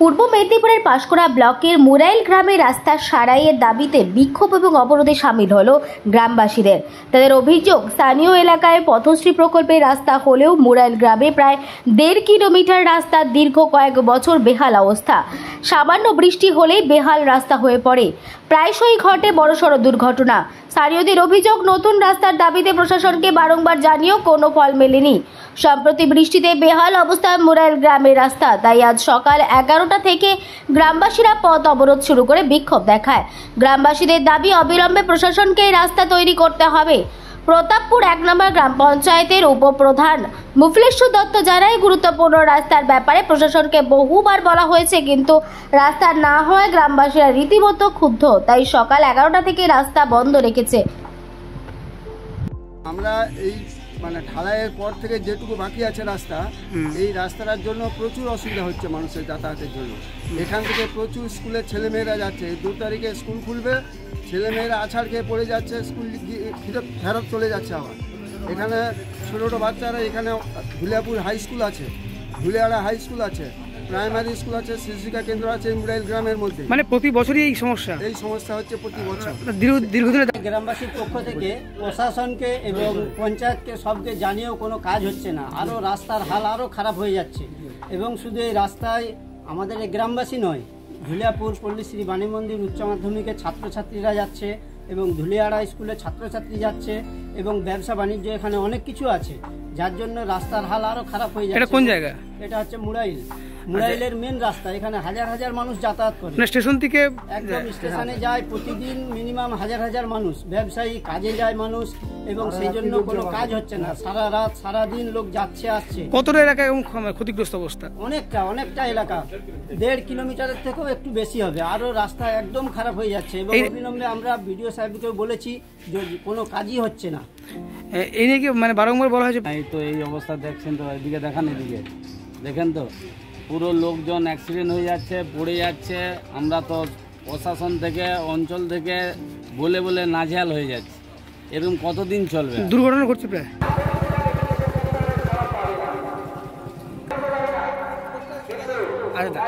পূর্ব মেদিনীপুরের পাঁশকুড়া ব্লকের মুরাইল গ্রামে রাস্তা সারাইয়ের দাবিতে বিক্ষোভ এবং অবরোধে সামিল হলো গ্রামবাসীদের। তাদের অভিযোগ, স্থানীয় এলাকায় পথশ্রী প্রকল্পের রাস্তা হলেও মুরাইল গ্রামে প্রায় 1.5 কিলোমিটার রাস্তা দীর্ঘ কয়েক বছর বেহাল অবস্থা। সামান্য বৃষ্টি হলেই বেহাল রাস্তা হয়ে পড়ে, প্রায়শই ঘটে বড়সড় দুর্ঘটনা। স্থানীয়দের অভিযোগ, নতুন রাস্তার দাবিতে প্রশাসনকে বারংবার জানিয়েও কোনো ফল মেলেনি। সম্প্রতি বৃষ্টিতে বেহাল অবস্থায় মুরাইল গ্রামের রাস্তা, তাই আজ সকাল 11টা থেকে গ্রামবাসীরা পথ অবরোধ শুরু করে বিক্ষোভ দেখায়। গ্রামবাসীদের দাবি, অবিলম্বে প্রশাসনকে এই রাস্তা তৈরি করতে হবে। প্রতাপপুর 1 নম্বর গ্রাম পঞ্চায়েতের উপপ্রধান মুফলেশ্বর দত্ত জানায়, গুরুত্বপূর্ণ রাস্তার ব্যাপারে প্রশাসনকে বহুবার বলা হয়েছে, কিন্তু রাস্তা না হওয়ায় গ্রামবাসীরা রীতিমতো ক্ষুব্ধ, তাই সকাল 11টা থেকে রাস্তা বন্ধ রেখেছে। আমরা এই ঢালাইয়ের পর থেকে যেটুকু বাকি আছে রাস্তা, এই রাস্তাটার জন্য প্রচুর অসুবিধা হচ্ছে মানুষের যাতায়াতের জন্য। এখান থেকে প্রচুর স্কুলের ছেলেমেয়েরা যাচ্ছে, 2 তারিখে স্কুল খুলবে, ছেলেমেয়েরা আছাড় খেয়ে পড়ে যাচ্ছে, স্কুল ফেরত চলে যাচ্ছে। আবার এখানে ছোটো ছোটো বাচ্চারা, এখানে ধুলিয়াপুর হাই স্কুল আছে, ধুলিয়াড়া হাই স্কুল আছে, প্রাইমারি স্কুল আছে, শিক্ষা কেন্দ্র আছে মুরাইল গ্রামের মধ্যে। প্রতি বছরই এই সমস্যা হচ্ছে প্রতি বছর। দীর্ঘদিনের গ্রামবাসীর পক্ষ থেকে প্রশাসনকে এবং পঞ্চায়েতকে সবকে জানিয়েও কোনো কাজ হচ্ছে না। আরও রাস্তার হাল আরও খারাপ হয়ে যাচ্ছে। এবং শুধু এই রাস্তায় আমাদের এই গ্রামবাসী নয়, ধুলিয়াপুর পল্লীশ্রী বাণী মন্দির উচ্চ মাধ্যমিকের ছাত্রছাত্রীরা যাচ্ছে এবং ধুলিয়াড়া স্কুলের ছাত্রছাত্রী যাচ্ছে এবং ব্যবসা বাণিজ্য এখানে অনেক কিছু আছে, যার জন্য রাস্তার হাল আরও খারাপ হয়ে যাচ্ছে। এটা কোন জায়গা? এটা হচ্ছে মুরাইলের মেন রাস্তা। এখানে হাজার হাজার মানুষ যাতায়াত করে, স্টেশন থেকে একদম স্টেশনে যায় প্রতিদিন মিনিমাম হাজার হাজার মানুষ, ব্যবসায়ী কাজে যায় মানুষ, এবং সেই জন্য কোনো কাজ হচ্ছে না। সারা রাত সারাদিন লোক যাচ্ছে আসছে। কতটা এলাকা এবং ক্ষতিগ্রস্ত অবস্থা? অনেকটা এলাকা, 1.5 কিলোমিটারের থেকেও একটু বেশি হবে। আরও রাস্তা একদম খারাপ হয়ে যাচ্ছে এবং অবিলম্বে আমরা বিডিও সাহেবকেও বলেছি যে কোনো কাজই হচ্ছে না। এই নিয়ে কি বারংবার বলা হয়েছে? এই তো এই অবস্থা দেখছেন তো, এদিকে দেখান, এদিকে দেখেন তো, পুরো লোকজন অ্যাক্সিডেন্ট হয়ে যাচ্ছে, পড়ে যাচ্ছে। আমরা তো প্রশাসন থেকে, অঞ্চল থেকে বলে বলে নাজেহাল হয়ে যাচ্ছে। এরকম কতদিন চলবে? দুর্ঘটনা ঘটছে প্রায়। আচ্ছা,